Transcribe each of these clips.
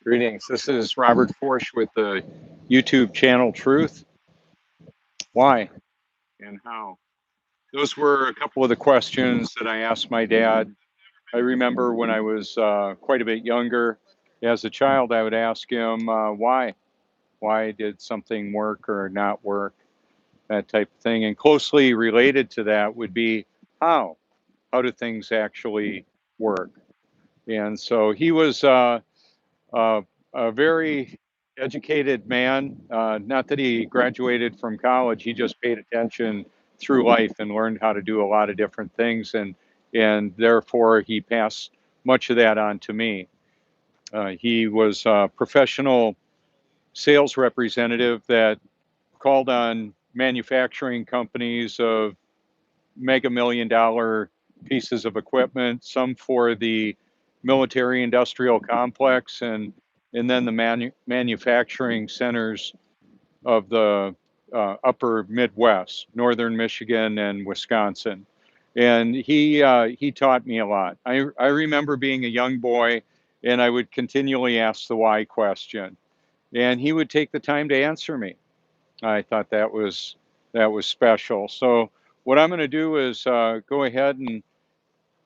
Greetings. This is Robert Forsch with the YouTube channel Truth. Why and how? Those were a couple of the questions that I asked my dad. I remember when I was quite a bit younger, as a child, I would ask him why. Why did something work or not work? That type of thing. And closely related to that would be how. How do things actually work? And so he was uh, a very educated man. Not that he graduated from college, he just paid attention through life and learned how to do a lot of different things, and therefore he passed much of that on to me. He was a professional sales representative that called on manufacturing companies of mega million dollar pieces of equipment, some for the military industrial complex and then the manufacturing centers of the upper Midwest, northern Michigan and Wisconsin. And he taught me a lot. I remember being a young boy and I would continually ask the why question. And he would take the time to answer me. I thought that was special. So what I'm going to do is go ahead and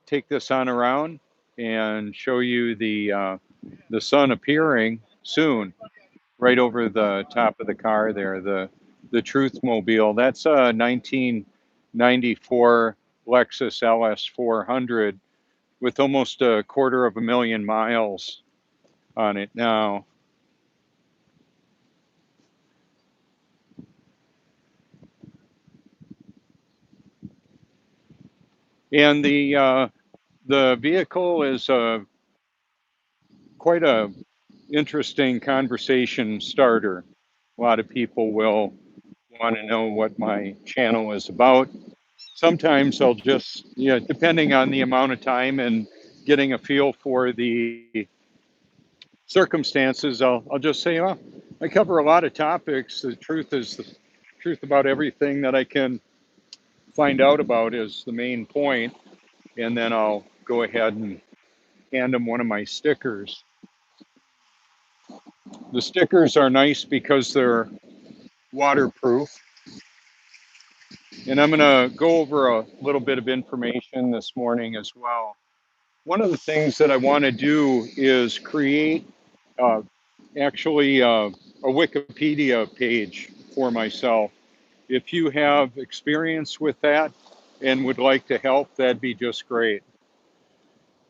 take this on around and show you the sun appearing soon, right over the top of the car there. The Truth Mobile. That's a 1994 Lexus LS 400 with almost 250,000 miles on it now. And the vehicle is quite a interesting conversation starter. A lot of people will want to know what my channel is about. Sometimes I'll just, depending on the amount of time and getting a feel for the circumstances, I'll just say, oh, I cover a lot of topics. The truth is the truth about everything that I can find out about is the main point. And then I'll go ahead and hand them one of my stickers. The stickers are nice because they're waterproof. And I'm going to go over a little bit of information this morning as well. One of the things that I want to do is create uh, actually a Wikipedia page for myself. If you have experience with that and would like to help, that'd be just great.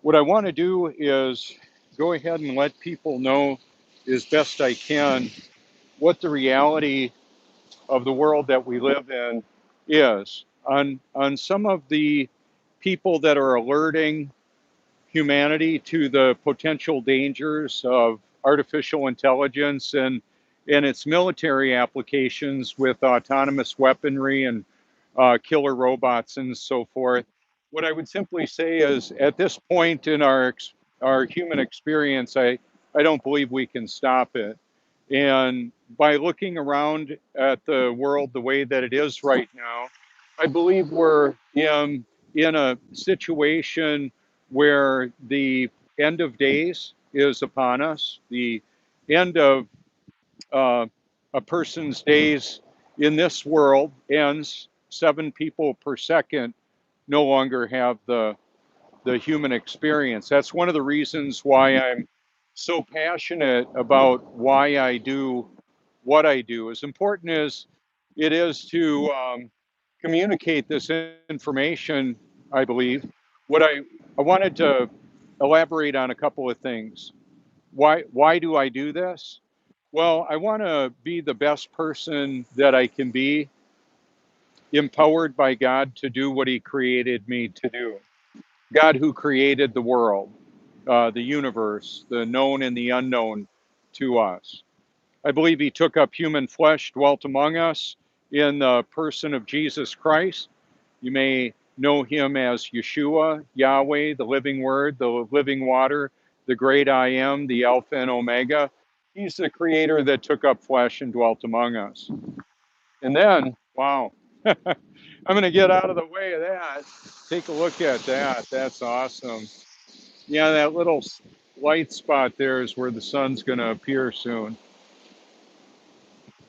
What I want to do is go ahead and let people know as best I can what the reality of the world that we live in is. On some of the people that are alerting humanity to the potential dangers of artificial intelligence and its military applications with autonomous weaponry and killer robots and so forth. What I would simply say is, at this point in our human experience, I don't believe we can stop it. And by looking around at the world the way that it is right now, I believe we're in a situation where the end of days is upon us. The end of uh, a person's days in this world ends. 7 people per second no longer have the human experience. That's one of the reasons why I'm so passionate about why I do what I do. As important as it is to communicate this information, I believe, what I wanted to elaborate on a couple of things. Why do I do this? Well, I want to be the best person that I can be, empowered by God to do what He created me to do. God who created the world, the universe, the known and the unknown to us. I believe He took up human flesh, dwelt among us in the person of Jesus Christ. You may know Him as Yeshua, Yahweh, the living word, the living water, the great I am, the Alpha and Omega. He's the creator that took up flesh and dwelt among us. And then, wow, I'm going to get out of the way of that. Take a look at that. That's awesome. Yeah, that little light spot there is where the sun's going to appear soon.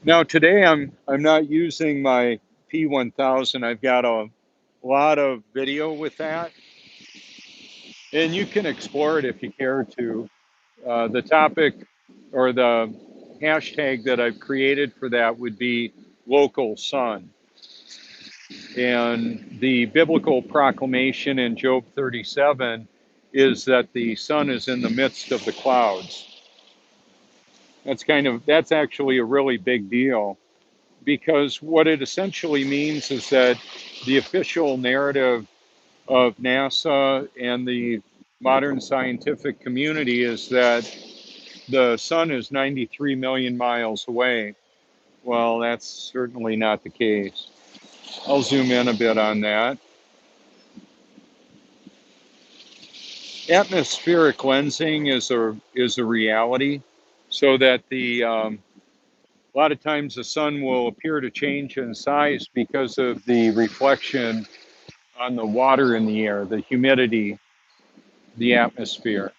Now today I'm not using my P1000. I've got a lot of video with that, and you can explore it if you care to. The topic or the hashtag that I've created for that would be local sun. And the biblical proclamation in Job 37 is that the sun is in the midst of the clouds. That's actually a really big deal, because what it essentially means is that the official narrative of NASA and the modern scientific community is that the sun is 93 million miles away. Well, that's certainly not the case. I'll zoom in a bit on that. Atmospheric lensing is a reality, so that a lot of times the sun will appear to change in size because of the reflection on the water in the air, the humidity, the atmosphere.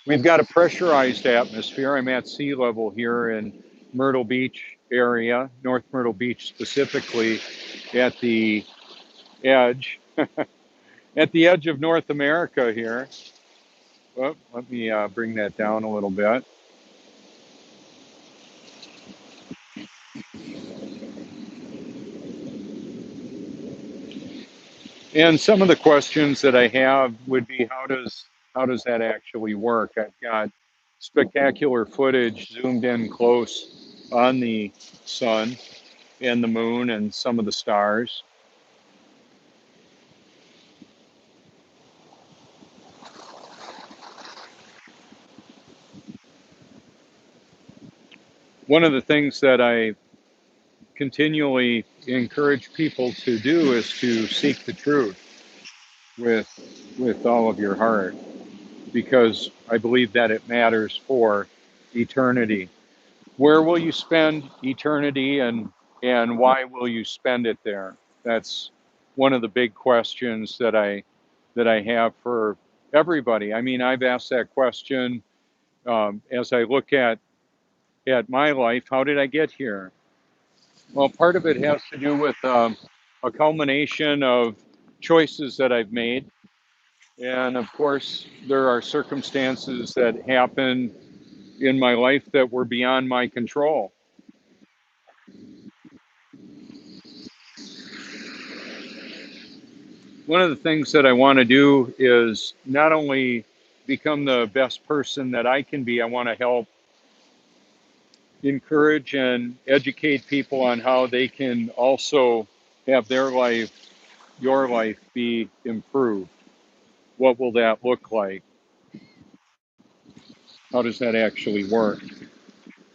We've got a pressurized atmosphere. I'm at sea level here in Myrtle Beach area, North Myrtle Beach specifically, at the edge, at the edge of North America here. Well, let me bring that down a little bit. And some of the questions that I have would be, how does that actually work? I've got spectacular footage zoomed in close on the sun and the moon and some of the stars. One of the things that I continually encourage people to do is to seek the truth with all of your heart, because I believe that it matters for eternity. Where will you spend eternity, and why will you spend it there? That's one of the big questions that I have for everybody. I mean, I've asked that question as I look at my life. How did I get here? Well, part of it has to do with a culmination of choices that I've made. And of course, there are circumstances that happen in my life that were beyond my control. One of the things that I want to do is not only become the best person that I can be, I want to help encourage and educate people on how they can also have their life, your life, be improved. What will that look like? How does that actually work?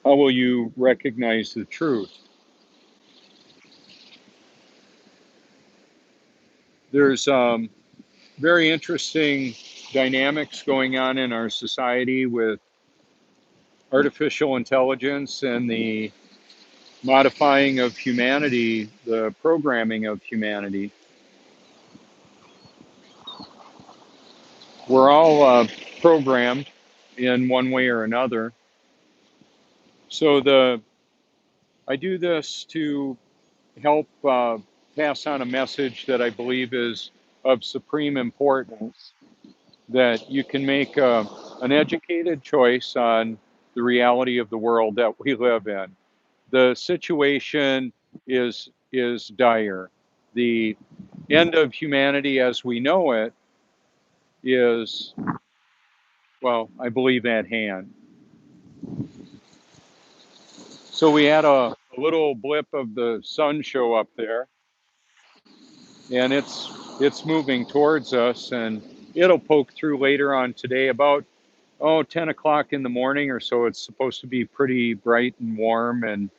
How will you recognize the truth? There's very interesting dynamics going on in our society with artificial intelligence and the modifying of humanity, the programming of humanity. We're all programmed in one way or another. So I do this to help pass on a message that I believe is of supreme importance, that you can make an educated choice on the reality of the world that we live in. The situation is dire. The end of humanity as we know it is, well, I believe at hand. So we had a little blip of the sun show up there, and it's moving towards us, and it'll poke through later on today about 10 o'clock in the morning or so. It's supposed to be pretty bright and warm, and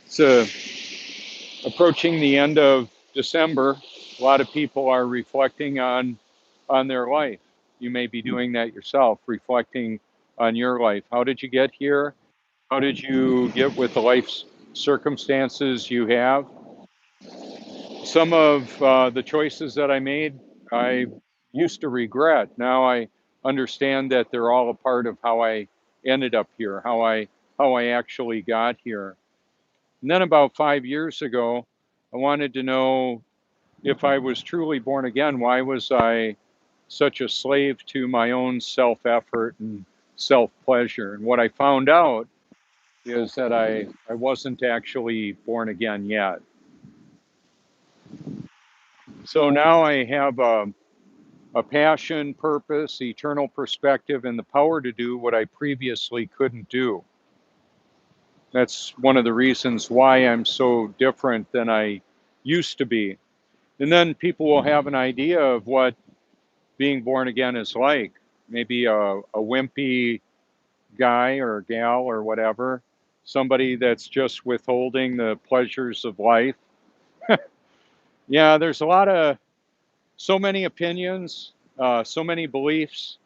it's approaching the end of December. A lot of people are reflecting on their life. You may be doing that yourself, reflecting on your life. How did you get here? How did you get with the life circumstances you have? Some of the choices that I made, I used to regret. Now understand that they're all a part of how I ended up here, how I actually got here. And then about 5 years ago, I wanted to know if I was truly born again, why was I such a slave to my own self effort and self pleasure? And what I found out is that I wasn't actually born again yet. So now I have a passion, purpose, eternal perspective, and the power to do what I previously couldn't do. That's one of the reasons why I'm so different than I used to be. And then people will have an idea of what being born again is like. Maybe a wimpy guy or gal or whatever, somebody that's just withholding the pleasures of life. Yeah, there's so many opinions, so many beliefs.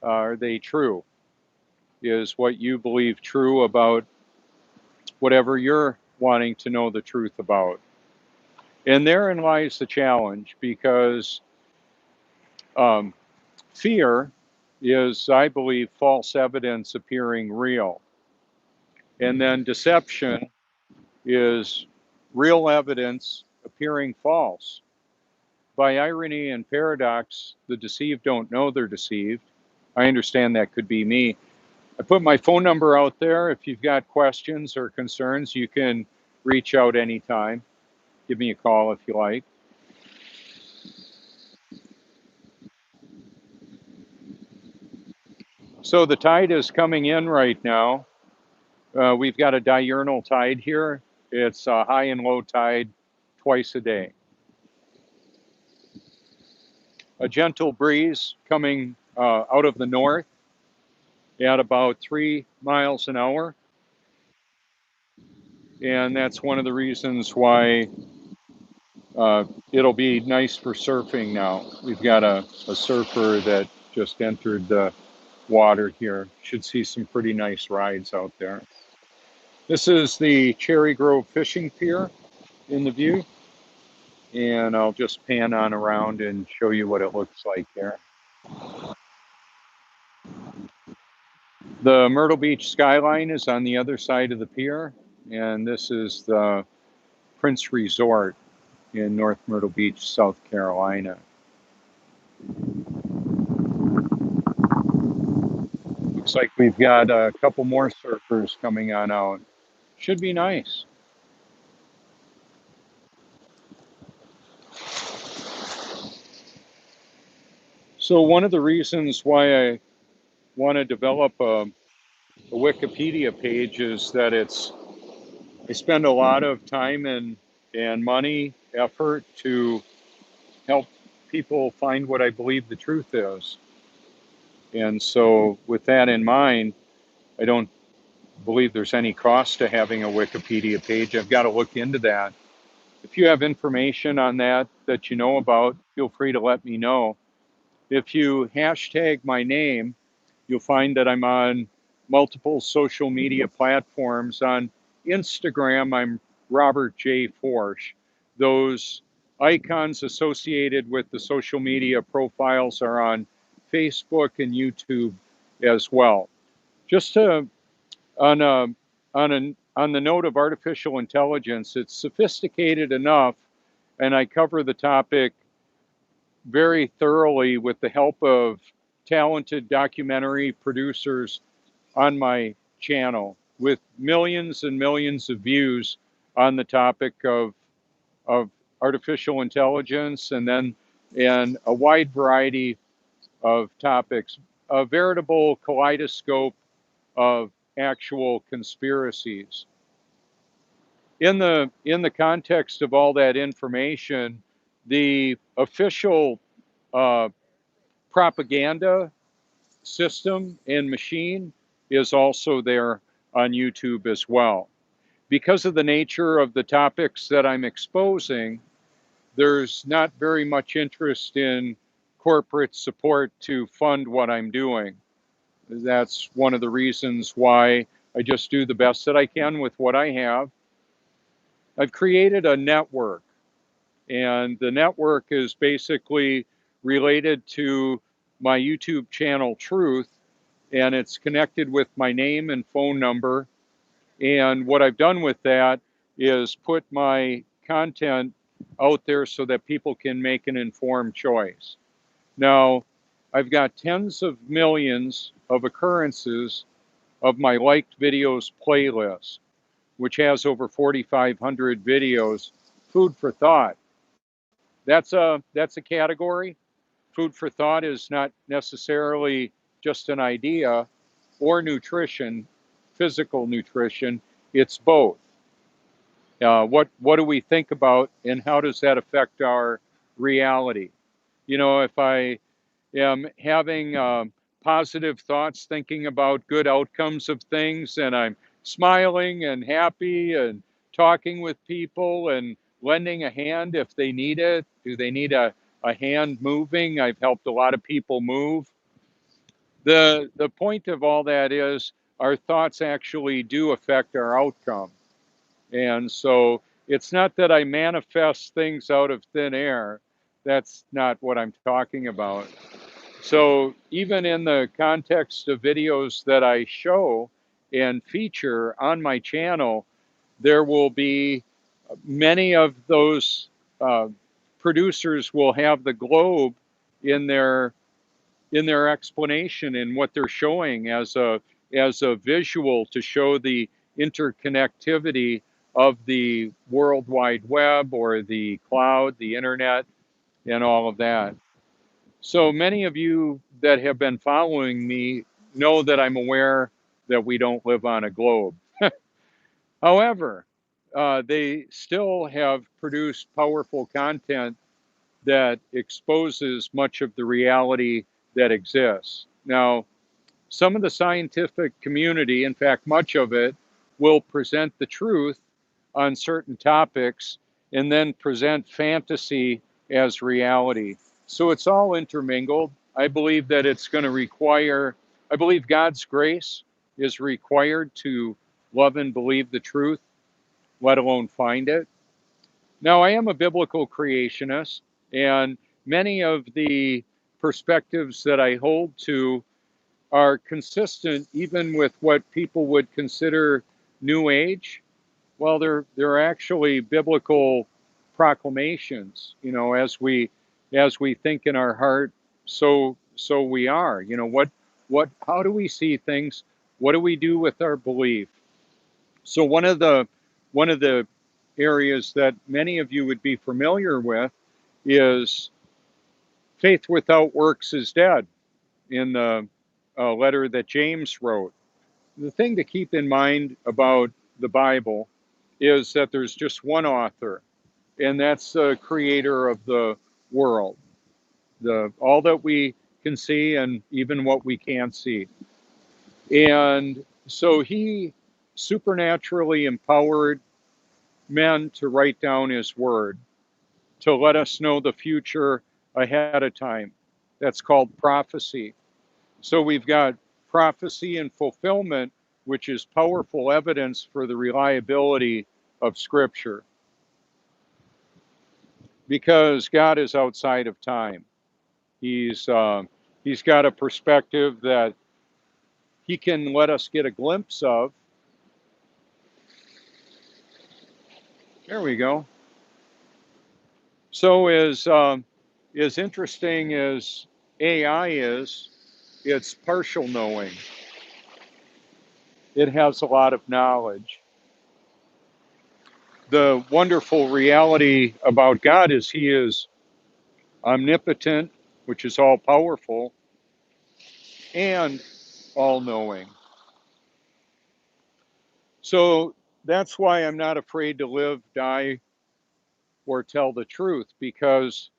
Are they true? Is what you believe true about whatever you're wanting to know the truth about? And therein lies the challenge because um, fear is, I believe, false evidence appearing real. And then deception is real evidence appearing false. By irony and paradox, the deceived don't know they're deceived. I understand that could be me. I put my phone number out there. If you've got questions or concerns, you can reach out anytime. Give me a call if you like. So the tide is coming in right now. We've got a diurnal tide here. It's a high and low tide twice a day. A gentle breeze coming out of the north at about 3 miles an hour. And that's one of the reasons why it'll be nice for surfing now. We've got a surfer that just entered the water here. Should see some pretty nice rides out there. This is the Cherry Grove Fishing Pier in the view. And I'll just pan on around and show you what it looks like here. The Myrtle Beach skyline is on the other side of the pier, and this is the Prince Resort in North Myrtle Beach, South Carolina. Looks like we've got a couple more surfers coming on out. Should be nice. So one of the reasons why I want to develop a Wikipedia page is that I spend a lot of time and money, effort to help people find what I believe the truth is. And so with that in mind, I don't believe there's any cost to having a Wikipedia page. I've got to look into that. If you have information on that you know about, feel free to let me know. If you hashtag my name, you'll find that I'm on multiple social media platforms. On Instagram, I'm Robert J. Forsch. Those icons associated with the social media profiles are on Facebook and YouTube as well. Just to on a on the note of artificial intelligence, it's sophisticated enough, and I cover the topic very thoroughly with the help of talented documentary producers on my channel, with millions and millions of views on the topic of artificial intelligence, and a wide variety of topics, a veritable kaleidoscope of actual conspiracies. In the context of all that information, the official uh, propaganda system and machine is also there on YouTube as well. Because of the nature of the topics that I'm exposing, there's not very much interest in corporate support to fund what I'm doing. That's one of the reasons why I just do the best that I can with what I have. I've created a network, and the network is basically related to my YouTube channel Truth, and it's connected with my name and phone number. And what I've done with that is put my content out there so that people can make an informed choice. Now, I've got tens of millions of occurrences of my liked videos playlist, which has over 4,500 videos. Food for thought. That's a category. Food for thought is not necessarily just an idea or nutrition, physical nutrition. It's both. What do we think about, and how does that affect our reality? You know, if I am having positive thoughts, thinking about good outcomes of things, and I'm smiling and happy and talking with people and lending a hand if they need it. Do they need a hand moving? I've helped a lot of people move. The point of all that is our thoughts actually do affect our outcome. And so it's not that I manifest things out of thin air. That's not what I'm talking about. So even in the context of videos that I show and feature on my channel, there will be many of those uh, producers will have the globe in their explanation and what they're showing as a visual to show the interconnectivity of the World Wide Web or the cloud, the internet, and all of that. So many of you that have been following me know that I'm aware that we don't live on a globe. However, they still have produced powerful content that exposes much of the reality that exists. Now, some of the scientific community, in fact, much of it, will present the truth on certain topics and then present fantasy as reality. So it's all intermingled. I believe that it's going to require, I believe God's grace is required to love and believe the truth, let alone find it. Now, I am a biblical creationist, and many of the perspectives that I hold to are consistent even with what people would consider New Age. Well, they're actually biblical proclamations. You know, as we think in our heart, so we are. You know, what how do we see things? What do we do with our belief? So one of the areas that many of you would be familiar with is faith without works is dead, in the letter that James wrote. The thing to keep in mind about the Bible is that there's just one author, and that's the creator of the world, the all that we can see and even what we can't see. And so he supernaturally empowered men to write down his word, to let us know the future ahead of time. That's called prophecy. So we've got prophecy and fulfillment, which is powerful evidence for the reliability of Scripture, because God is outside of time. He's got a perspective that He can let us get a glimpse of. There we go. So as interesting as AI is, it's partial knowing. It has a lot of knowledge. The wonderful reality about God is He is omnipotent, which is all powerful, and all knowing. So that's why I'm not afraid to live, die, or tell the truth, because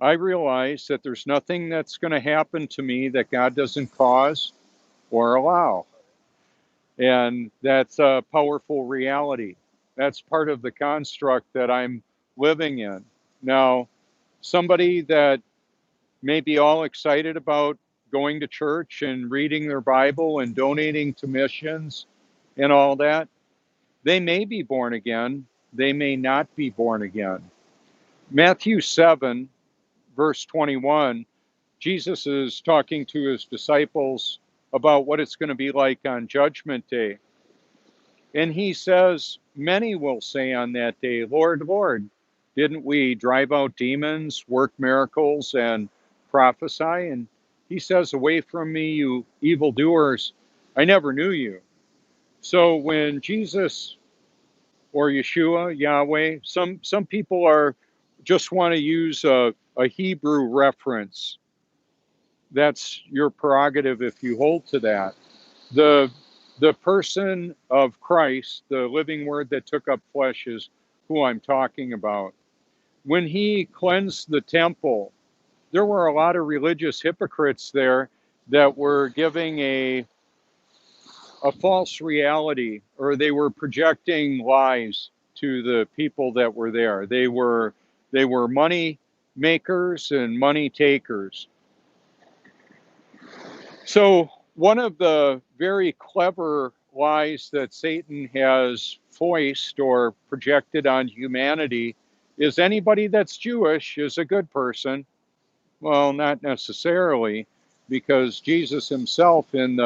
I realize that there's nothing that's going to happen to me that God doesn't cause or allow. And that's a powerful reality. That's part of the construct that I'm living in. Now, somebody that may be all excited about going to church and reading their Bible and donating to missions and all that, they may be born again. They may not be born again. Matthew 7, verse 21, Jesus is talking to his disciples about what it's going to be like on Judgment Day. And he says, many will say on that day, Lord, Lord, didn't we drive out demons, work miracles, and prophesy? And he says, away from me, you evildoers, I never knew you. So when Jesus or Yeshua, Yahweh, some people are just want to use a Hebrew reference. That's your prerogative if you hold to that. The the person of Christ, the living word that took up flesh, is who I'm talking about. When he cleansed the temple, there were a lot of religious hypocrites there that were giving a false reality, or they were projecting lies to the people that were there. They were money makers and money takers. So, one of the very clever lies that Satan has foisted or projected on humanity is anybody that's Jewish is a good person. Well, not necessarily, because Jesus himself in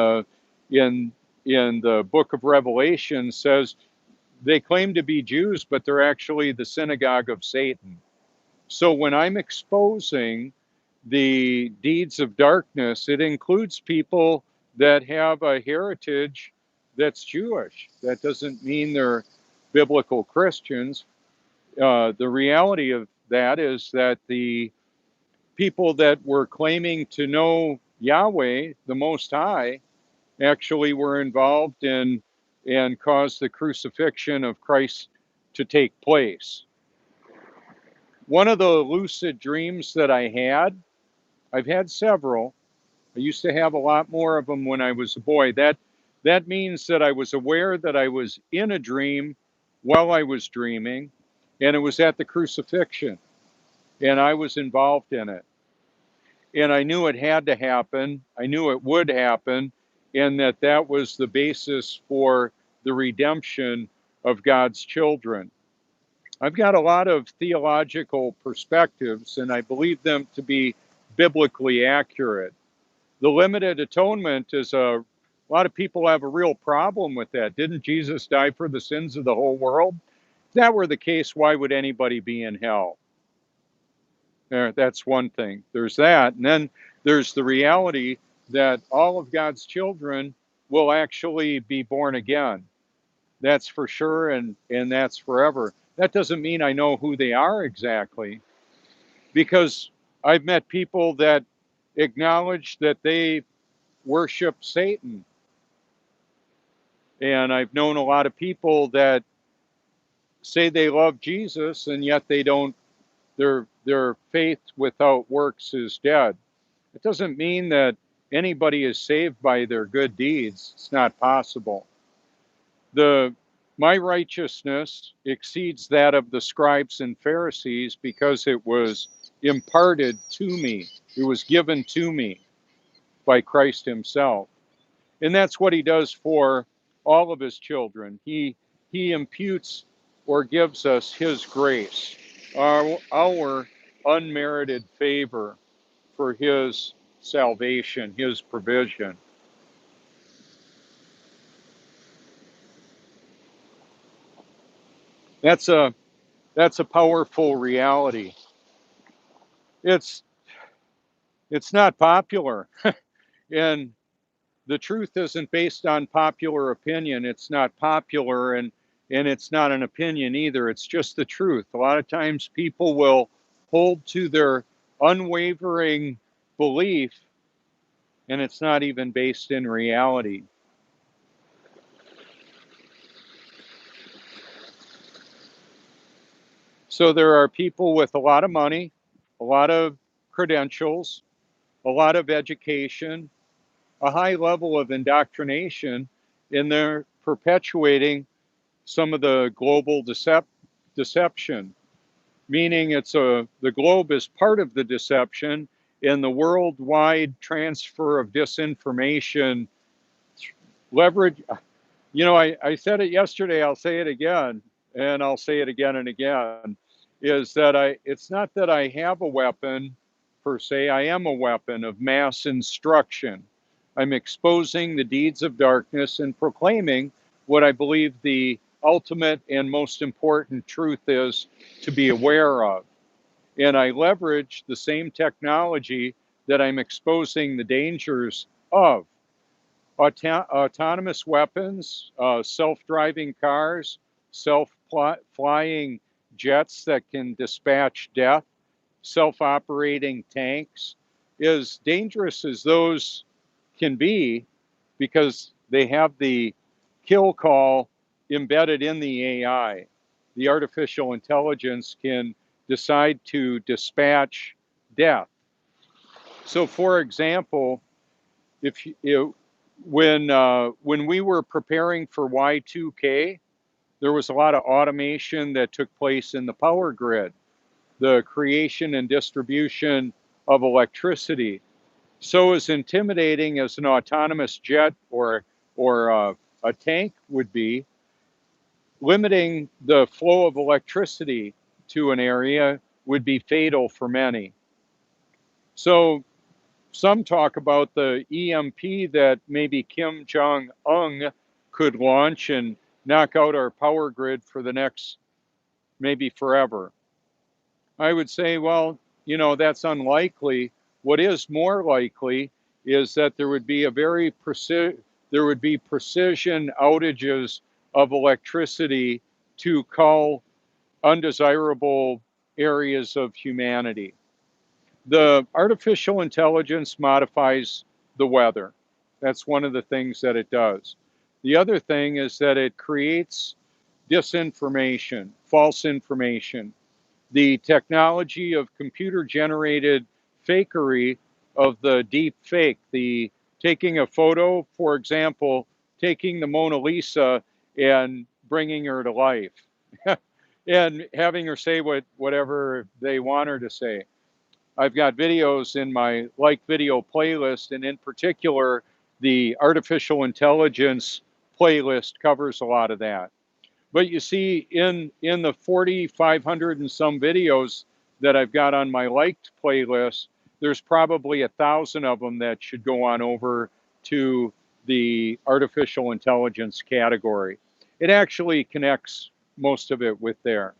in the book of Revelation says they claim to be Jews, but they're actually the synagogue of Satan. So when I'm exposing the deeds of darkness, it includes people that have a heritage that's Jewish. That doesn't mean they're biblical Christians. The reality of that is that the people that were claiming to know Yahweh, the Most High, actually were involved in and caused the crucifixion of Christ to take place. One of the lucid dreams that I've had several. I used to have a lot more of them when I was a boy. That means that I was aware that I was in a dream while I was dreaming, and it was at the crucifixion, and I was involved in it. And I knew it had to happen. I knew it would happen, and that was the basis for the redemption of God's children. I've got a lot of theological perspectives, and I believe them to be biblically accurate. The limited atonement is a lot of people have a real problem with that. Didn't Jesus die for the sins of the whole world? If that were the case, why would anybody be in hell? That's one thing. There's that. And then there's the reality that all of God's children will actually be born again. That's for sure, and that's forever. That doesn't mean I know who they are exactly, because I've met people that acknowledge that they worship Satan. And I've known a lot of people that say they love Jesus and yet they don't, their faith without works is dead. It doesn't mean that anybody is saved by their good deeds. It's not possible. The My righteousness exceeds that of the scribes and Pharisees because it was imparted to me. It was given to me by Christ himself. And that's what he does for all of his children. He imputes or gives us his grace, our unmerited favor for his salvation, his provision. That's a that's a powerful reality. It's it's not popular. And the truth isn't based on popular opinion. It's not popular, and it's not an opinion either. It's just the truth. A lot of times people will hold to their unwavering belief, and it's not even based in reality. So there are people with a lot of money, a lot of credentials, a lot of education, a high level of indoctrination, and they're perpetuating some of the global deception, meaning the globe is part of the deception, and the worldwide transfer of disinformation leverage. I said it yesterday, I'll say it again, and I'll say it again and again, is that it's not that I have a weapon per se. I am a weapon of mass instruction. I'm exposing the deeds of darkness and proclaiming what I believe the ultimate and most important truth is to be aware of. And I leverage the same technology that I'm exposing the dangers of. Autonomous weapons, self-driving cars, self-flying jets that can dispatch death, self-operating tanks, as dangerous as those can be, because they have the kill call embedded in the AI. The artificial intelligence can decide to dispatch death. So, for example, if you, when we were preparing for Y2K, there was a lot of automation that took place in the power grid, the creation and distribution of electricity. So as intimidating as an autonomous jet or a tank would be, limiting the flow of electricity to an area would be fatal for many. So some talk about the EMP that maybe Kim Jong-un could launch and knock out our power grid for the next, maybe forever. I would say, well, you know, that's unlikely. What is more likely is that there would be there would be precision outages of electricity to cull undesirable areas of humanity. The artificial intelligence modifies the weather. That's one of the things that it does. The other thing is that it creates disinformation, false information. The technology of computer generated fakery of the deep fake, the taking a photo, for example, taking the Mona Lisa and bringing her to life and having her say whatever they want her to say. I've got videos in my like video playlist, and in particular, the artificial intelligence playlist covers a lot of that. But you see, in the 4,500 and some videos that I've got on my liked playlist, there's probably 1,000 of them that should go on over to the artificial intelligence category. It actually connects most of it with there.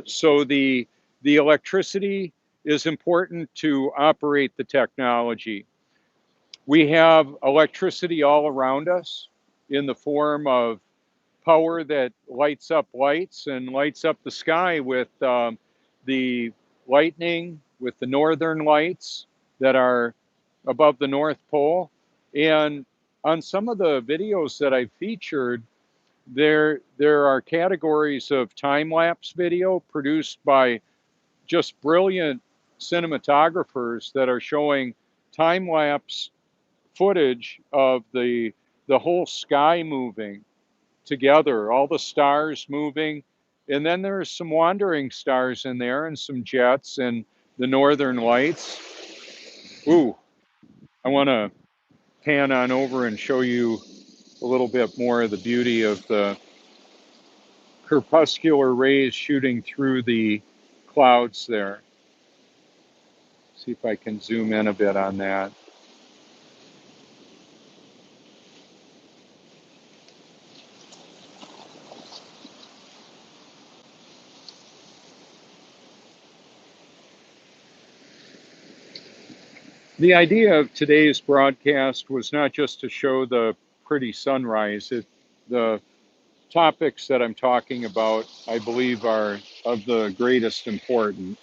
So the electricity is important to operate the technology. We have electricity all around us in the form of power that lights up lights and lights up the sky with the lightning, with the northern lights that are above the North Pole. And on some of the videos that I've featured, there are categories of time-lapse video produced by just brilliant cinematographers that are showing time-lapse footage of the whole sky moving together, all the stars moving. And then there's some wandering stars in there and some jets and the northern lights. Ooh, I want to pan on over and show you a little bit more of the beauty of the crepuscular rays shooting through the clouds there. See if I can zoom in a bit on that. The idea of today's broadcast was not just to show the pretty sunrise. The topics that I'm talking about, I believe, are of the greatest importance.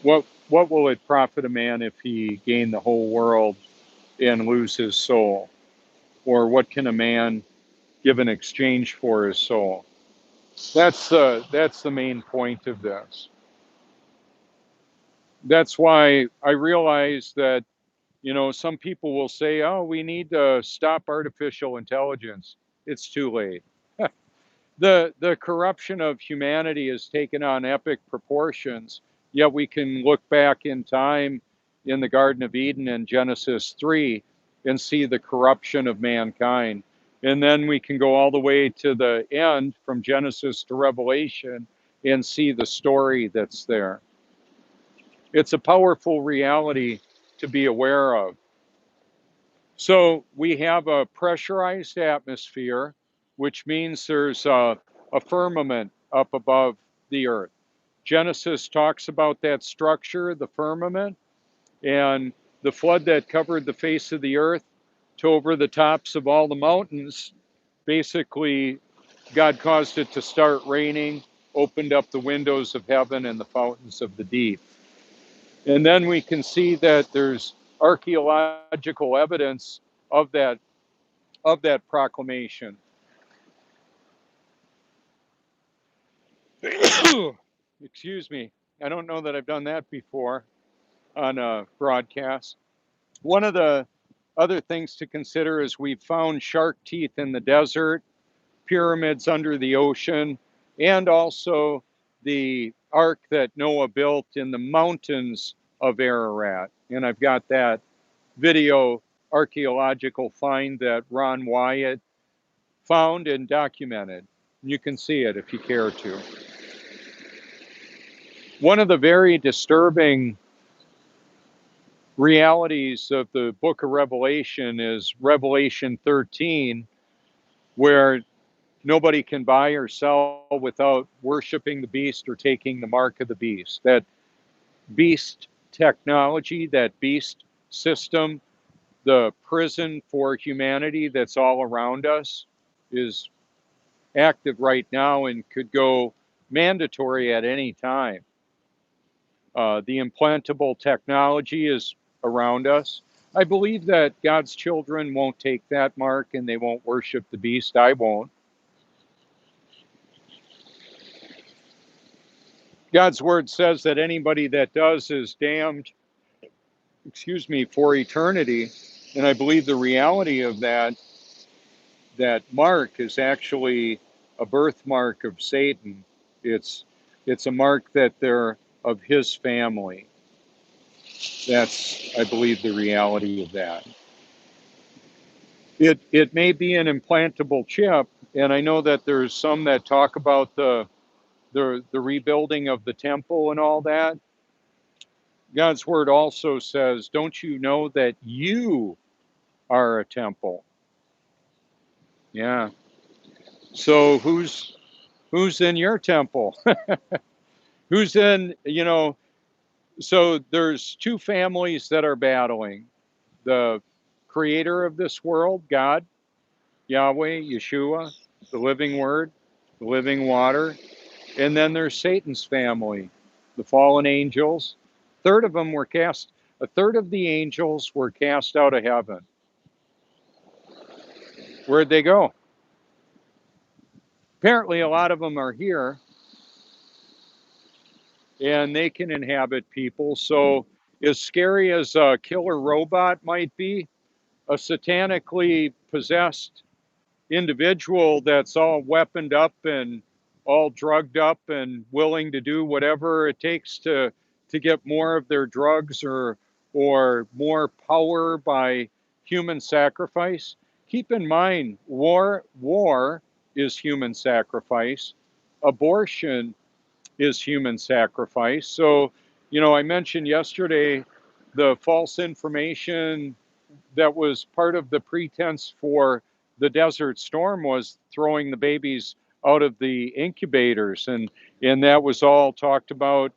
What will it profit a man if he gain the whole world and lose his soul? Or what can a man give in exchange for his soul? That's the main point of this. That's why I realize that, you know, some people will say, "Oh, we need to stop artificial intelligence." It's too late. The corruption of humanity has taken on epic proportions, yet we can look back in time in the Garden of Eden in Genesis 3 and see the corruption of mankind. And then we can go all the way to the end from Genesis to Revelation and see the story that's there. It's a powerful reality to be aware of. So we have a pressurized atmosphere, which means there's a firmament up above the earth. Genesis talks about that structure, the firmament, and the flood that covered the face of the earth to over the tops of all the mountains. Basically, God caused it to start raining, opened up the windows of heaven and the fountains of the deep. And then we can see that there's archaeological evidence of that proclamation. Excuse me. I don't know that I've done that before on a broadcast. One of the other things to consider is we've found shark teeth in the desert, pyramids under the ocean, and also the ark that Noah built in the mountains of Ararat. And I've got that video archaeological find that Ron Wyatt found and documented. You can see it if you care to. One of the very disturbing realities of the book of Revelation is Revelation 13, where nobody can buy or sell without worshiping the beast or taking the mark of the beast. That beast technology, that beast system, the prison for humanity that's all around us is active right now and could go mandatory at any time. The implantable technology is around us. I believe that God's children won't take that mark and they won't worship the beast. I won't. God's word says that anybody that does is damned, for eternity. And I believe the reality of that mark is actually a birthmark of Satan. It's it's a mark that they're of his family. That's, I believe, the reality of that. It may be an implantable chip, and I know that there's some that talk about the rebuilding of the temple and all that. God's word also says, "Don't you know that you are a temple?" Yeah. So who's in your temple? Who's in, so there's two families that are battling. The creator of this world, God, Yahweh, Yeshua, the living word, the living water. And then there's Satan's family, the fallen angels. A third of the angels were cast out of heaven. Where'd they go? Apparently, a lot of them are here and they can inhabit people. So, as scary as a killer robot might be, a satanically possessed individual that's all weaponed up and all drugged up and willing to do whatever it takes to get more of their drugs or more power by human sacrifice. Keep in mind, war is human sacrifice. Abortion is human sacrifice. So, I mentioned yesterday the false information that was part of the pretense for the Desert Storm was throwing the babies out of the incubators, and that was all talked about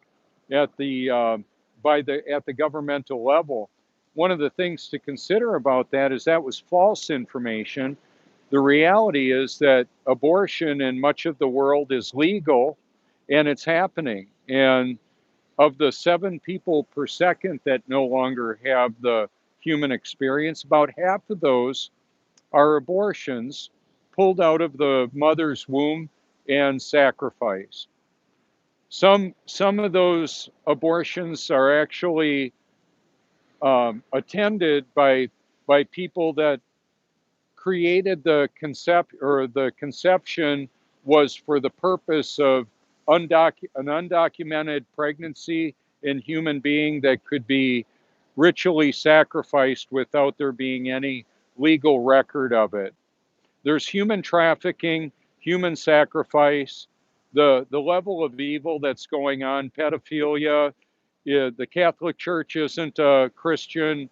at the at the governmental level. One of the things to consider about that is that was false information. The reality is that abortion in much of the world is legal, and it's happening. And of the 7 people per second that no longer have the human experience, about half of those are abortions pulled out of the mother's womb and sacrificed. Some of those abortions are actually attended by people that created the conception was for the purpose of an undocumented pregnancy in human being that could be ritually sacrificed without there being any legal record of it. There's human trafficking, human sacrifice, the level of evil that's going on, pedophilia The Catholic Church isn't a Christian,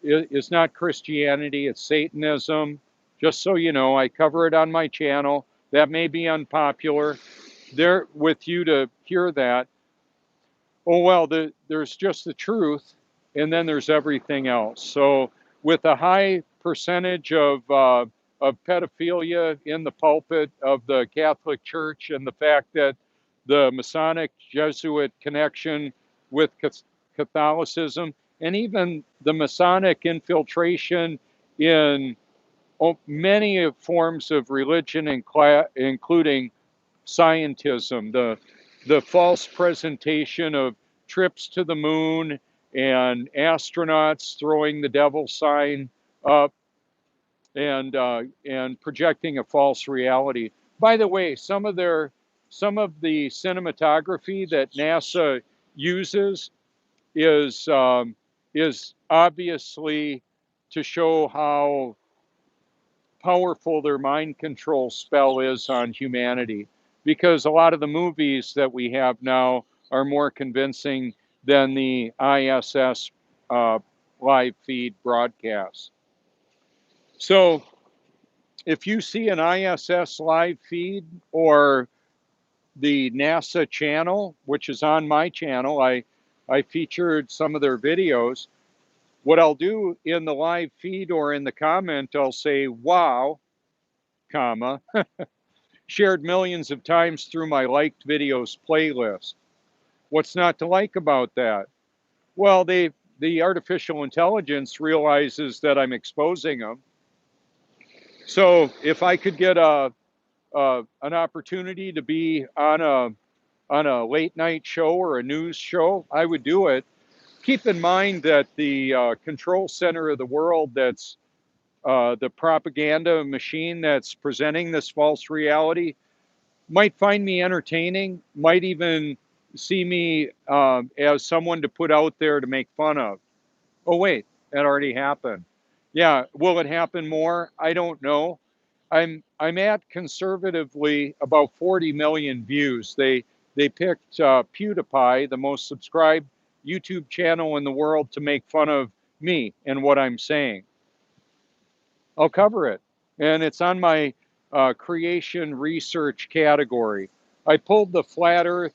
it's not Christianity, it's Satanism. Just so you know, I cover it on my channel. That may be unpopular there with you to hear that. Oh, well, there's just the truth, and then there's everything else. So, with a high percentage of pedophilia in the pulpit of the Catholic Church, and the fact that the Masonic Jesuit connection with Catholicism, and even the Masonic infiltration in many forms of religion, including scientism, the false presentation of trips to the moon and astronauts throwing the devil sign up and projecting a false reality. By the way, some of the cinematography that NASA uses is obviously to show how powerful their mind control spell is on humanity, because a lot of the movies that we have now are more convincing than the ISS uh, live feed broadcasts. So if you see an ISS live feed or the NASA channel, which is on my channel, I featured some of their videos. What I'll do in the live feed or in the comment, I'll say, wow, comma, shared millions of times through my liked videos playlist. What's not to like about that? Well, the artificial intelligence realizes that I'm exposing them. So if I could get an opportunity to be on a late night show or a news show, I would do it. Keep in mind that the control center of the world, that's the propaganda machine that's presenting this false reality, might find me entertaining, might even see me as someone to put out there to make fun of. Oh, wait, that already happened. Yeah, will it happen more? I don't know. I'm at conservatively about 40 million views. They picked PewDiePie, the most subscribed YouTube channel in the world, to make fun of me and what I'm saying. I'll cover it. And it's on my creation research category. I pulled the Flat Earth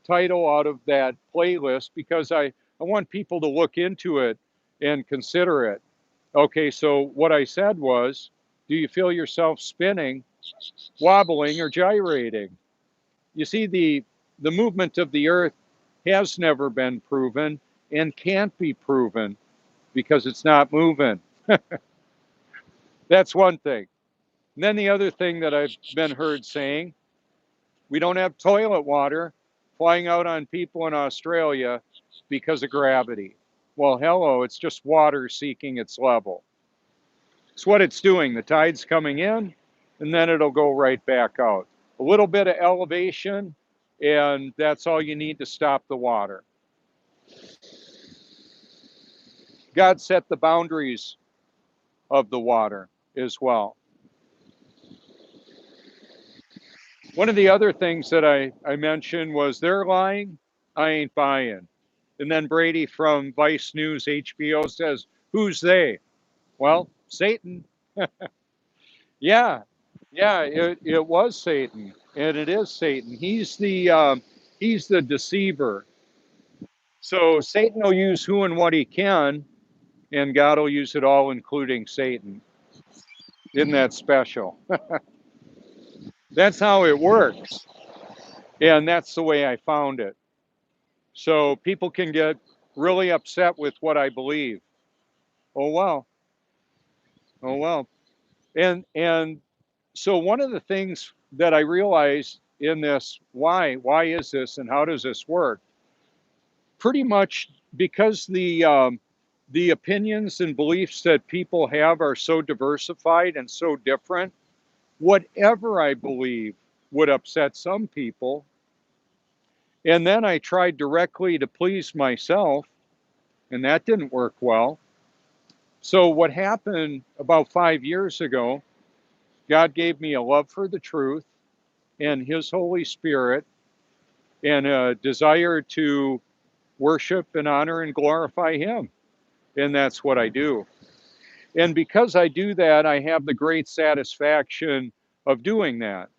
title out of that playlist because I want people to look into it and consider it. Okay, so what I said was, do you feel yourself spinning, wobbling, or gyrating? You see, the movement of the Earth has never been proven and can't be proven because it's not moving. That's one thing. And then the other thing that I've been heard saying, we don't have toilet water flying out on people in Australia because of gravity. Well, hello, it's just water seeking its level. It's what it's doing. The tide's coming in, and then it'll go right back out. A little bit of elevation, and that's all you need to stop the water. God set the boundaries of the water as well. One of the other things that I mentioned was, they're lying, I ain't buying. And then Brady from Vice News HBO says, who's they? Well, Satan. Yeah, yeah, it was Satan, and it is Satan. He's the deceiver. So Satan will use who and what he can, and God will use it all, including Satan. Isn't that special? That's how it works, and that's the way I found it. So people can get really upset with what I believe. Oh well, oh well. And so one of the things that I realized in this, why is this and how does this work? Pretty much because the opinions and beliefs that people have are so diversified and so different. Whatever I believe would upset some people, and then I tried directly to please myself, and that didn't work well. So what happened about 5 years ago, God gave me a love for the truth and His Holy Spirit, and a desire to worship and honor and glorify Him. And that's what I do. And because I do that, I have the great satisfaction of doing that.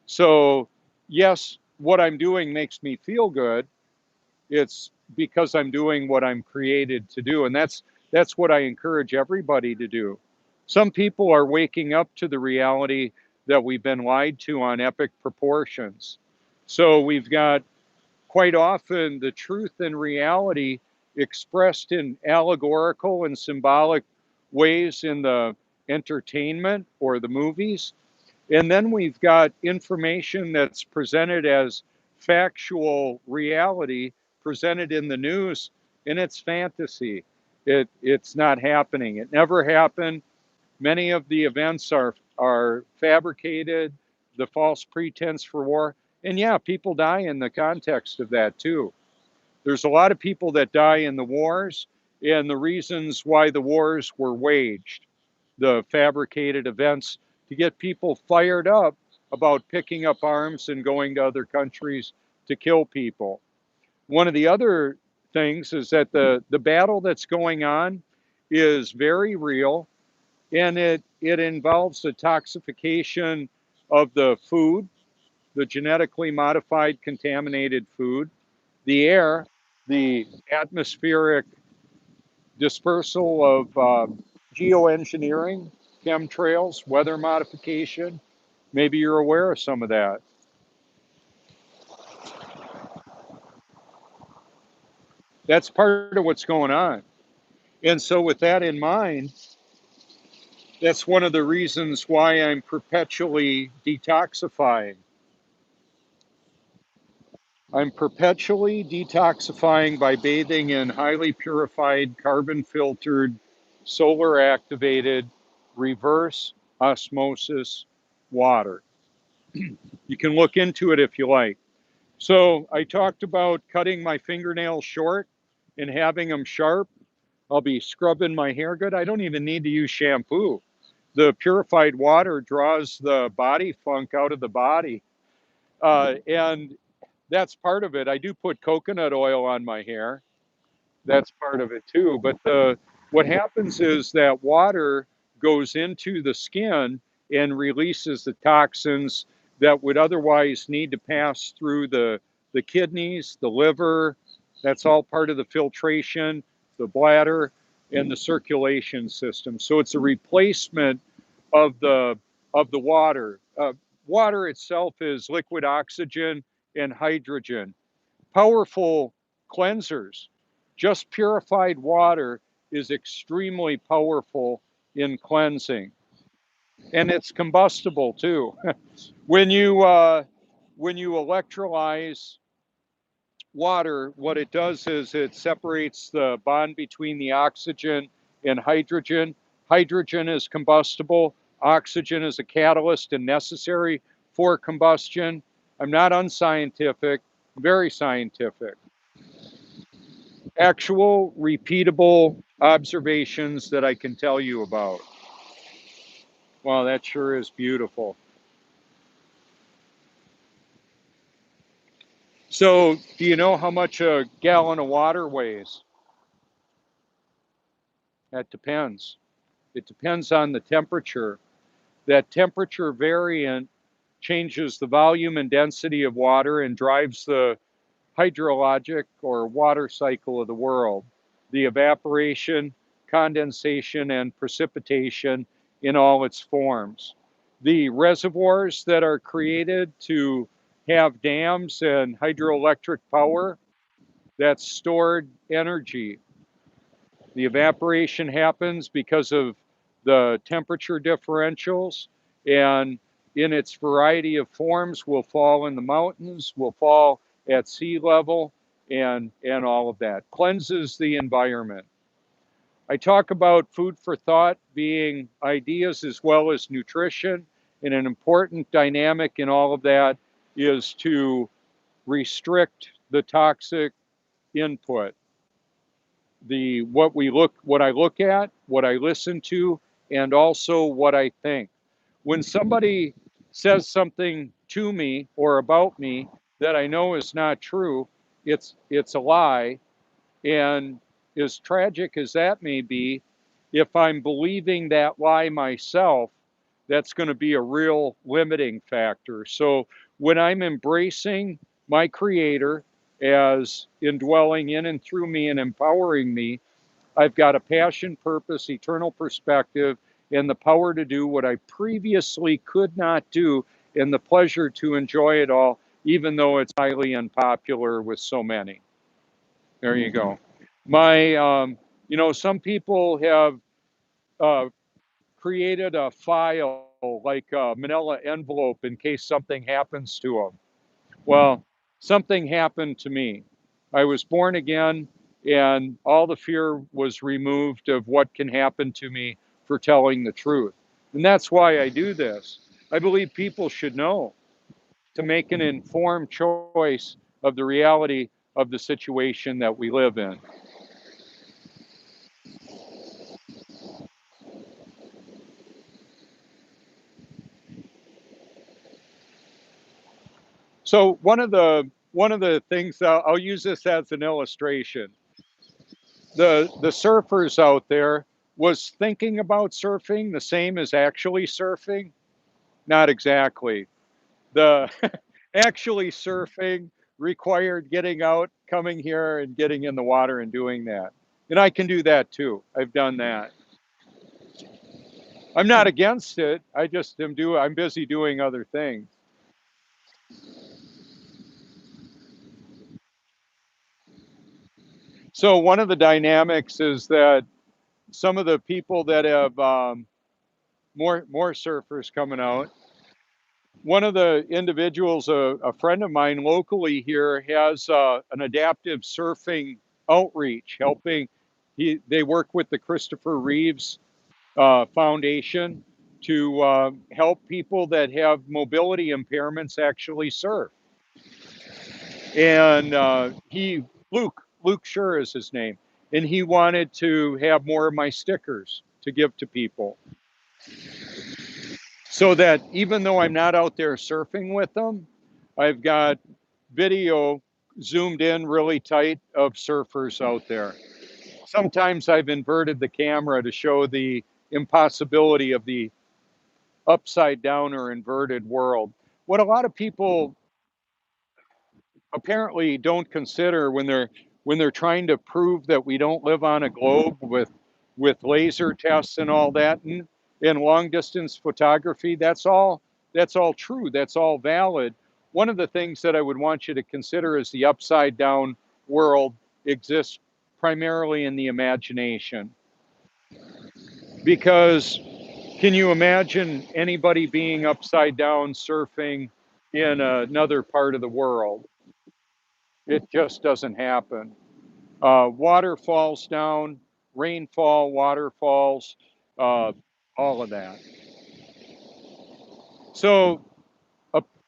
So, yes, what I'm doing makes me feel good. It's because I'm doing what I'm created to do. And that's what I encourage everybody to do. Some people are waking up to the reality that we've been lied to on epic proportions. So we've got quite often the truth and reality expressed in allegorical and symbolic ways in the entertainment or the movies. And then we've got information that's presented as factual reality presented in the news, and it's fantasy. It's not happening. It never happened. Many of the events are fabricated, the false pretense for war. And yeah, people die in the context of that too. There's a lot of people that die in the wars and the reasons why the wars were waged, the fabricated events to get people fired up about picking up arms and going to other countries to kill people. One of the other things is that the battle that's going on is very real, and it involves the toxification of the food, the genetically modified contaminated food, the air, the atmospheric dispersal of geoengineering, chemtrails, weather modification. Maybe you're aware of some of that. That's part of what's going on. And so, with that in mind, that's one of the reasons why I'm perpetually detoxifying. I'm perpetually detoxifying by bathing in highly purified, carbon filtered, solar activated, reverse osmosis water. You can look into it if you like. So, I talked about cutting my fingernails short and having them sharp. I'll be scrubbing my hair good. I don't even need to use shampoo. The purified water draws the body funk out of the body. And that's part of it. I do put coconut oil on my hair. That's part of it too. But what happens is that water goes into the skin and releases the toxins that would otherwise need to pass through the kidneys, the liver. That's all part of the filtration, the bladder, and the circulation system. So it's a replacement of the water. Water itself is liquid oxygen and hydrogen, powerful cleansers. Just purified water is extremely powerful in cleansing, and it's combustible too. when you when you electrolyze water, what it does is it separates the bond between the oxygen and hydrogen. Hydrogen is combustible. Oxygen is a catalyst and necessary for combustion. I'm not unscientific, very scientific. Actual, repeatable observations that I can tell you about. Wow, that sure is beautiful. So, do you know how much a gallon of water weighs? That depends. It depends on the temperature. That temperature variant changes the volume and density of water and drives the hydrologic or water cycle of the world, the evaporation, condensation, and precipitation in all its forms. The reservoirs that are created to have dams and hydroelectric power, that's stored energy. The evaporation happens because of the temperature differentials, and in its variety of forms will fall in the mountains, will fall at sea level, and all of that. Cleanses the environment. I talk about food for thought being ideas as well as nutrition, and an important dynamic in all of that is to restrict the toxic input, the what I look at, what I listen to, and also what I think. When somebody says something to me or about me that I know is not true, it's a lie. And as tragic as that may be, if I'm believing that lie myself, that's going to be a real limiting factor. So when I'm embracing my creator as indwelling in and through me and empowering me, I've got a passion, purpose, eternal perspective, and the power to do what I previously could not do, and the pleasure to enjoy it all, even though it's highly unpopular with so many. There you go. My, some people have uh, created a file like a manila envelope in case something happens to them. Well, something happened to me. I was born again, and all the fear was removed of what can happen to me for telling the truth. And that's why I do this. I believe people should know to make an informed choice of the reality of the situation that we live in. So one of the things I'll use this as an illustration. The surfers out there, was thinking about surfing the same as actually surfing? Not exactly. The actually surfing required getting out, coming here, and getting in the water and doing that. And I can do that too. I've done that. I'm not against it. I'm busy doing other things. So one of the dynamics is that some of the people that have more surfers coming out. One of the individuals, a friend of mine locally here, has an adaptive surfing outreach, helping. They work with the Christopher Reeves Foundation to help people that have mobility impairments actually surf. And Luke Sure is his name, and he wanted to have more of my stickers to give to people, so that even though I'm not out there surfing with them, I've got video zoomed in really tight of surfers out there. Sometimes I've inverted the camera to show the impossibility of the upside down or inverted world. What a lot of people apparently don't consider when they're trying to prove that we don't live on a globe with laser tests and all that, and long distance photography, that's all true, that's all valid. One of the things that I would want you to consider is the upside down world exists primarily in the imagination. Because can you imagine anybody being upside down surfing in another part of the world? It just doesn't happen. Water falls down, rainfall, waterfalls, uh, all of that. So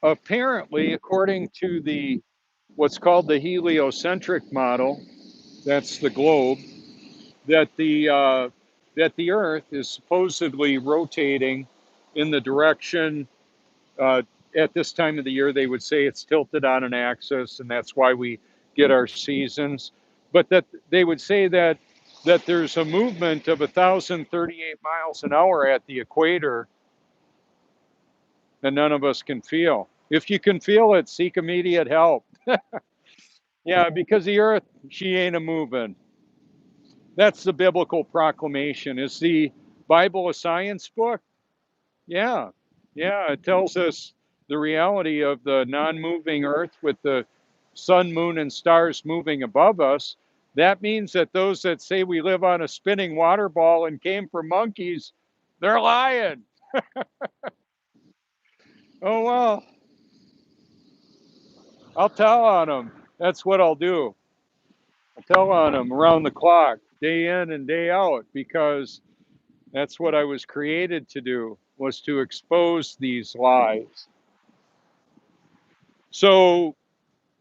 apparently, according to the what's called the heliocentric model, that's the globe, that the Earth is supposedly rotating in the direction. Uh, at this time of the year, they would say it's tilted on an axis, and that's why we get our seasons. But that they would say that there's a movement of 1,038 miles an hour at the equator that none of us can feel. If you can feel it, seek immediate help. Yeah, because the Earth, she ain't a moving. That's the biblical proclamation. Is the Bible a science book? Yeah, yeah, it tells us the reality of the non-moving Earth with the sun, moon, and stars moving above us. That means that those that say we live on a spinning water ball and came from monkeys, they're lying. Oh, well, I'll tell on them. That's what I'll do. I'll tell on them around the clock, day in and day out, because that's what I was created to do, was to expose these lies. So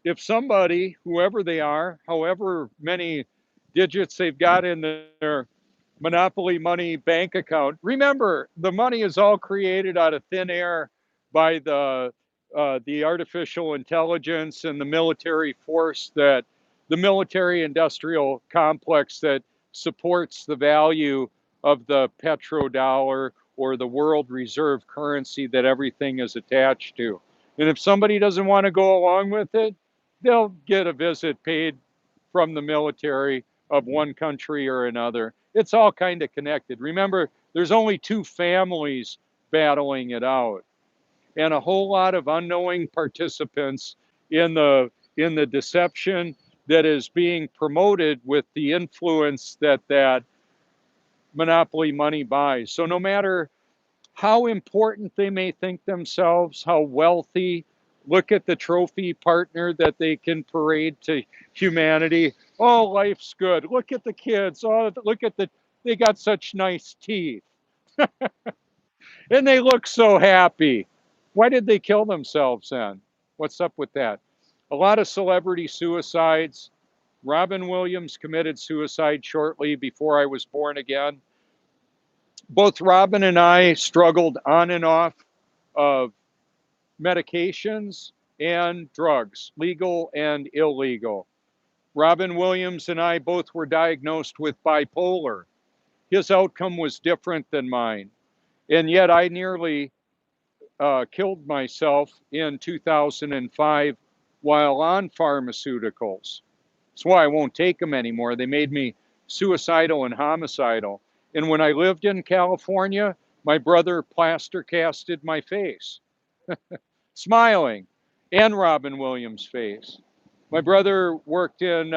if somebody, whoever they are, however many digits they've got in their monopoly money bank account, remember the money is all created out of thin air by the the artificial intelligence and the military force that the military industrial complex that supports the value of the petrodollar or the world reserve currency that everything is attached to. And if somebody doesn't want to go along with it, they'll get a visit paid from the military of one country or another. It's all kind of connected. Remember, there's only two families battling it out, and a whole lot of unknowing participants in the deception that is being promoted with the influence that that monopoly money buys. So no matter how important they may think themselves, how wealthy, look at the trophy partner that they can parade to humanity. Oh, life's good. Look at the kids. Oh, look at they got such nice teeth. And they look so happy. Why did they kill themselves then? What's up with that? A lot of celebrity suicides. Robin Williams committed suicide shortly before I was born again. Both Robin and I struggled on and off of medications and drugs, legal and illegal. Robin Williams and I both were diagnosed with bipolar. His outcome was different than mine. And yet I nearly killed myself in 2005 while on pharmaceuticals. That's why I won't take them anymore. They made me suicidal and homicidal. And when I lived in California, my brother plaster casted my face, smiling, and Robin Williams' face. My brother worked in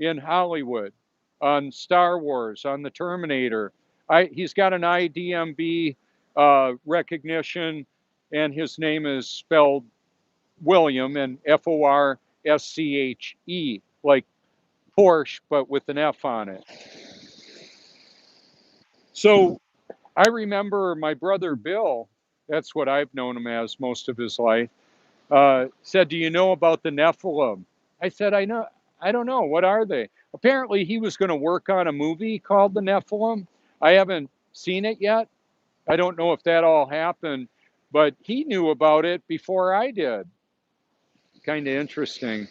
Hollywood on Star Wars, on the Terminator. He's got an IDMB recognition, and his name is spelled William and Forsche, like Porsche, but with an F on it. So I remember my brother Bill, that's what I've known him as most of his life, said, "Do you know about the Nephilim?" I said, "I know. I don't know. What are they?" Apparently, he was going to work on a movie called The Nephilim. I haven't seen it yet. I don't know if that all happened, but he knew about it before I did. Kind of interesting.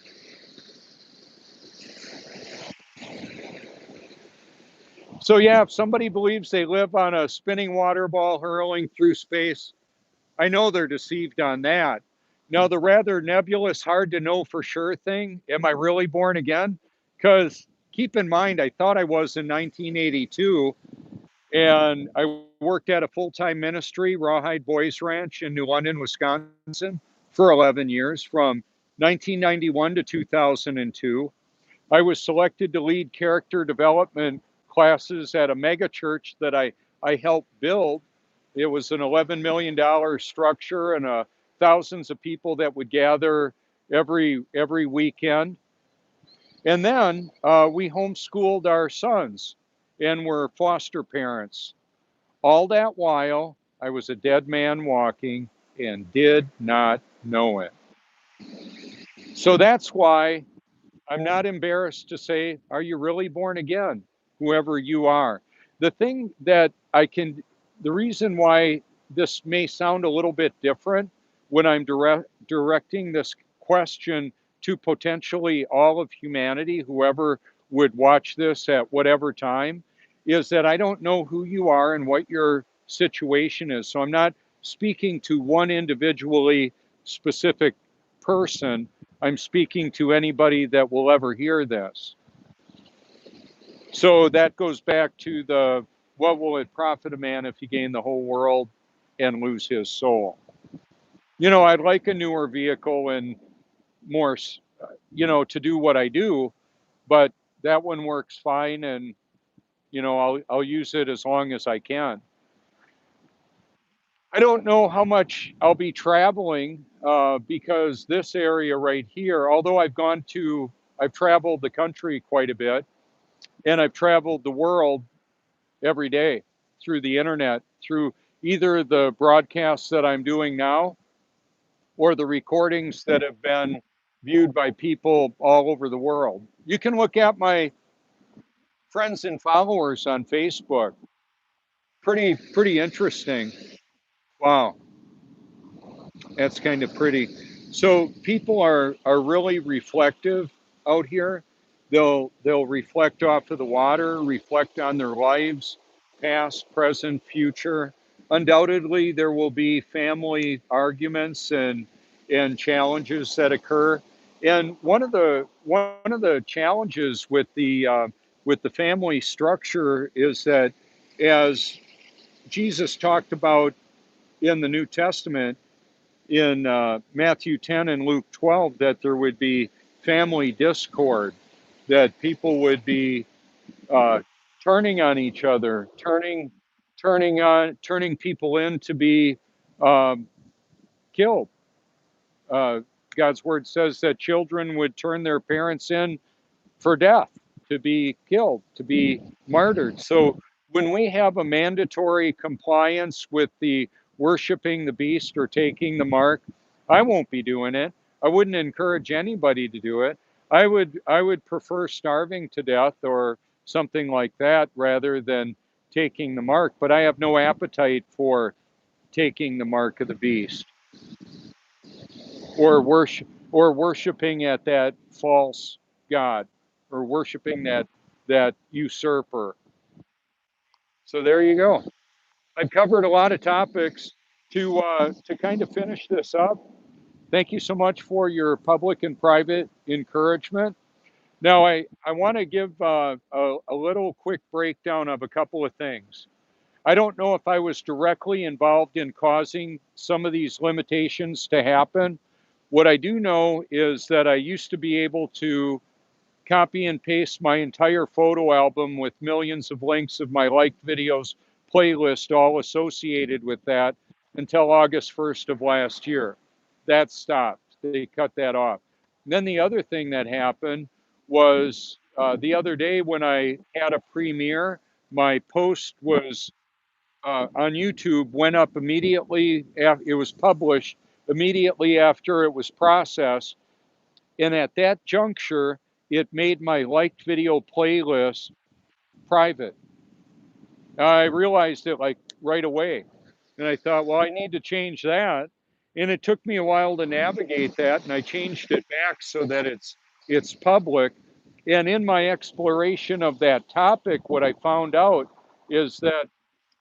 So, yeah, if somebody believes they live on a spinning water ball hurling through space, I know they're deceived on that. Now, the rather nebulous, hard to know for sure thing, am I really born again? Because keep in mind, I thought I was in 1982, and I worked at a full time ministry, Rawhide Boys Ranch in New London, Wisconsin, for 11 years, from 1991 to 2002. I was selected to lead character development classes at a mega church that I helped build. It was an $11 million structure and thousands of people that would gather every weekend. And then we homeschooled our sons and were foster parents. All that while, I was a dead man walking and did not know it. So that's why I'm not embarrassed to say, are you really born again? Whoever you are. The thing that the reason why this may sound a little bit different when I'm directing this question to potentially all of humanity, whoever would watch this at whatever time, is that I don't know who you are and what your situation is. So I'm not speaking to one individually specific person. I'm speaking to anybody that will ever hear this. So that goes back to the what will it profit a man if he gain the whole world and lose his soul? You know, I'd like a newer vehicle and more, to do what I do, but that one works fine, and I'll use it as long as I can. I don't know how much I'll be traveling because this area right here, although I've traveled the country quite a bit, and I've traveled the world every day through the internet, through either the broadcasts that I'm doing now or the recordings that have been viewed by people all over the world. You can look at my friends and followers on Facebook. Pretty interesting. Wow. That's kind of pretty. So people are really reflective out here. They'll reflect off of the water, reflect on their lives, past, present, future. Undoubtedly, there will be family arguments and challenges that occur. And one of the challenges with the family structure is that, as Jesus talked about in the New Testament, in Matthew 10 and Luke 12, that there would be family discord, that people would be uh, turning on each other, turning people in to be um, killed. Uh, God's word says that children would turn their parents in for death, to be killed, to be martyred. So when we have a mandatory compliance with the worshiping the beast or taking the mark, I won't be doing it. I wouldn't encourage anybody to do it. I would prefer starving to death or something like that rather than taking the mark, but I have no appetite for taking the mark of the beast or worshiping at that false god or worshiping that usurper. So there you go. I've covered a lot of topics to kind of finish this up. Thank you so much for your public and private encouragement. Now I want to give a little quick breakdown of a couple of things. I don't know if I was directly involved in causing some of these limitations to happen. What I do know is that I used to be able to copy and paste my entire photo album with millions of links of my liked videos playlist all associated with that until August 1st of last year. That stopped. They cut that off. And then the other thing that happened was the other day when I had a premiere, my post was on YouTube, went up immediately after it was published, immediately after it was processed. And at that juncture, it made my liked video playlist private. I realized it like right away. And I thought, well, I need to change that. And it took me a while to navigate that, and I changed it back so that it's public. And in my exploration of that topic, what I found out is that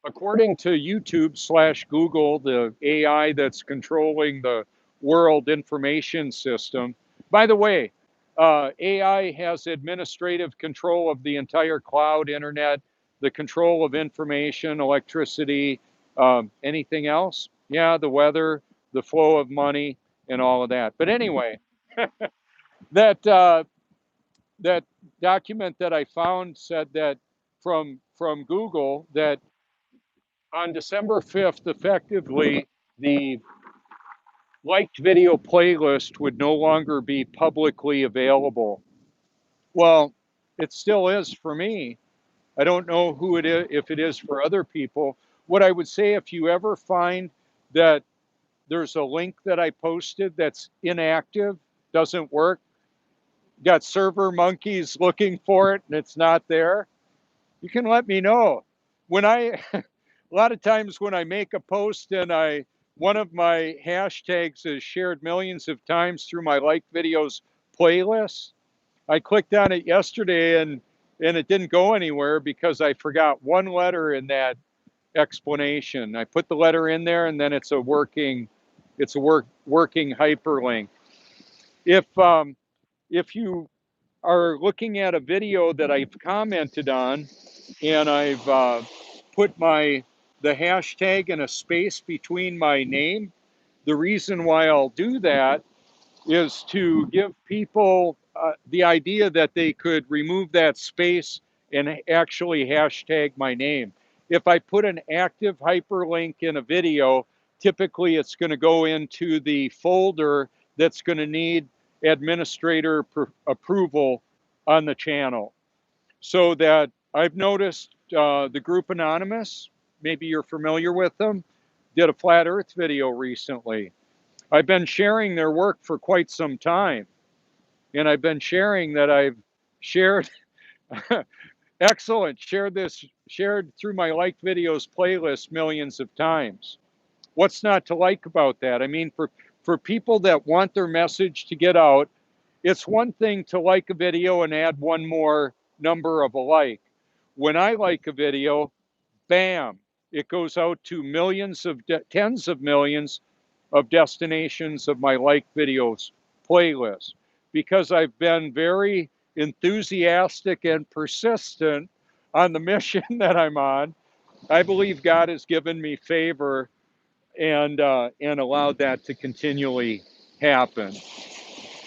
according to YouTube/Google, the AI that's controlling the world information system, by the way, AI has administrative control of the entire cloud, internet, the control of information, electricity, anything else? Yeah, the weather, the flow of money, and all of that. But anyway, that that document that I found said that from Google that on December 5th, effectively, the liked video playlist would no longer be publicly available. Well, it still is for me. I don't know who it is, if it is for other people. What I would say, if you ever find that there's a link that I posted that's inactive, doesn't work, got server monkeys looking for it and it's not there, you can let me know. When I a lot of times when I make a post and I one of my hashtags is shared millions of times through my like videos playlist, I clicked on it yesterday and it didn't go anywhere because I forgot one letter in that explanation. I put the letter in there and then it's a working hyperlink. If you are looking at a video that I've commented on and I've put the hashtag and a space between my name. The reason why I'll do that is to give people the idea that they could remove that space and actually hashtag my name. If I put an active hyperlink in a video, typically it's going to go into the folder that's going to need administrator approval on the channel. So that I've noticed the group Anonymous, maybe you're familiar with them, did a flat earth video recently. I've been sharing their work for quite some time. And I've been sharing that I've shared, excellent, shared through my liked videos playlist millions of times. What's not to like about that? I mean, for people that want their message to get out, it's one thing to like a video and add one more number of a like. When I like a video, bam, it goes out to millions of tens of millions of destinations of my like videos playlist because I've been very enthusiastic and persistent on the mission that I'm on. I believe God has given me favor and allowed that to continually happen.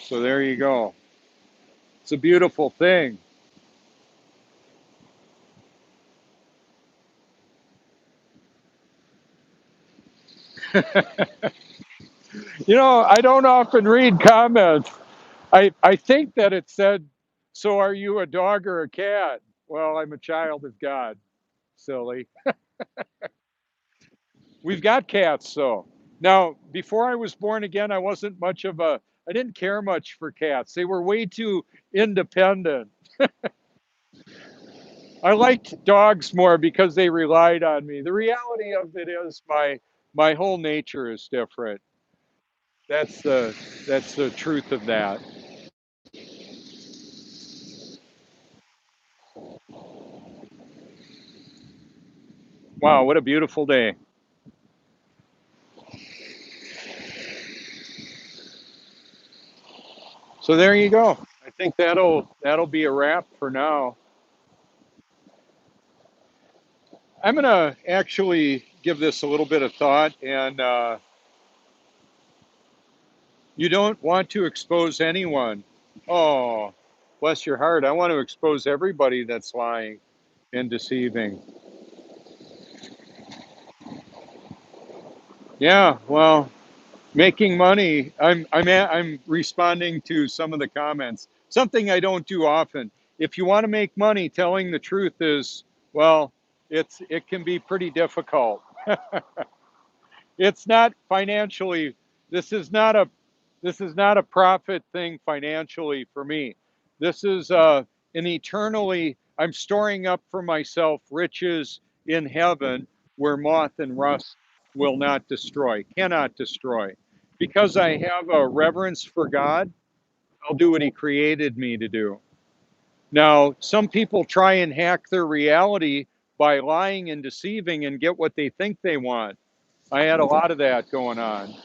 So there you go. It's a beautiful thing. I don't often read comments. I think that it said, "So are you a dog or a cat?" Well, I'm a child of God. Silly. We've got cats, though. Now, before I was born again, I didn't care much for cats. They were way too independent. I liked dogs more because they relied on me. The reality of it is my whole nature is different. That's the that's the truth of that. Wow, what a beautiful day. So there you go. I think that'll be a wrap for now. I'm gonna actually give this a little bit of thought, and you don't want to expose anyone. Oh, bless your heart. I want to expose everybody that's lying and deceiving. Yeah, well, making money. I'm responding to some of the comments. Something I don't do often. If you want to make money, telling the truth is, well, it can be pretty difficult. It's not financially. This is not a this is not a profit thing financially for me. This is an eternally. I'm storing up for myself riches in heaven where moth and rust will not destroy, cannot destroy. Because I have a reverence for God, I'll do what He created me to do. Now, some people try and hack their reality by lying and deceiving and get what they think they want. I had a lot of that going on.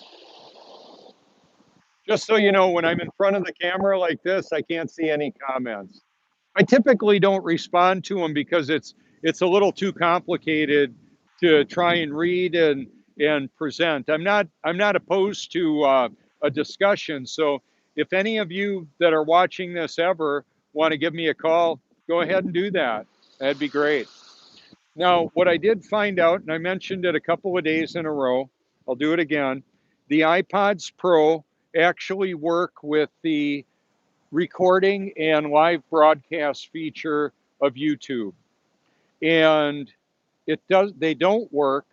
Just so you know, when I'm in front of the camera like this, I can't see any comments. I typically don't respond to them because it's a little too complicated to try and read and present. I'm not opposed to a discussion. So if any of you that are watching this ever want to give me a call, go ahead and do that. That'd be great. Now, what I did find out, and I mentioned it a couple of days in a row, I'll do it again. The iPods Pro actually work with the recording and live broadcast feature of YouTube. And they don't work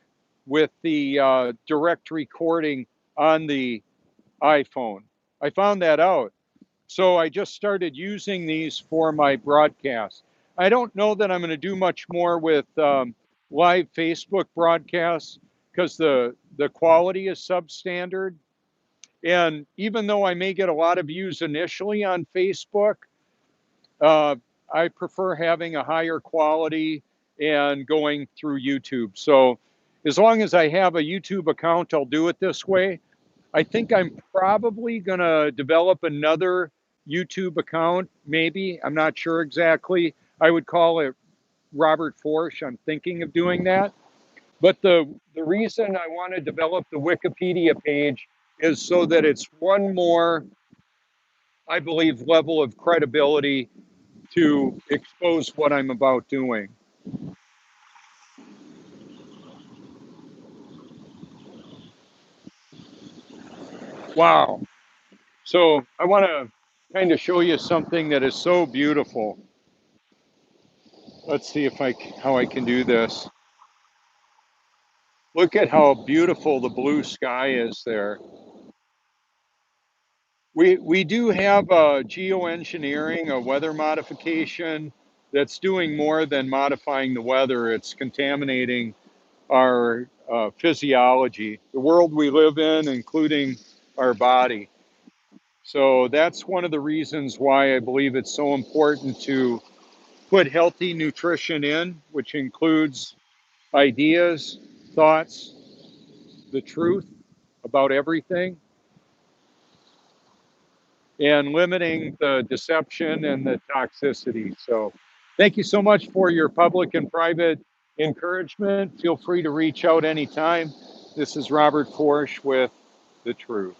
with the direct recording on the iPhone. I found that out. So I just started using these for my broadcast. I don't know that I'm going to do much more with live Facebook broadcasts because the quality is substandard. And even though I may get a lot of views initially on Facebook, uh, I prefer having a higher quality and going through YouTube. So as long as I have a YouTube account, I'll do it this way. I think I'm probably going to develop another YouTube account, maybe. I'm not sure exactly. I would call it Robert Forsch. I'm thinking of doing that. But the reason I want to develop the Wikipedia page is so that it's one more, I believe, level of credibility to expose what I'm about doing. Wow. So I want to kind of show you something that is so beautiful. Let's see if how I can do this. Look at how beautiful the blue sky is there. We do have a geoengineering, a weather modification that's doing more than modifying the weather. It's contaminating our physiology, the world we live in, including our body. So that's one of the reasons why I believe it's so important to put healthy nutrition in, which includes ideas, thoughts, the truth about everything, and limiting the deception and the toxicity. So thank you so much for your public and private encouragement. Feel free to reach out anytime. This is Robert Forsch with The Truth.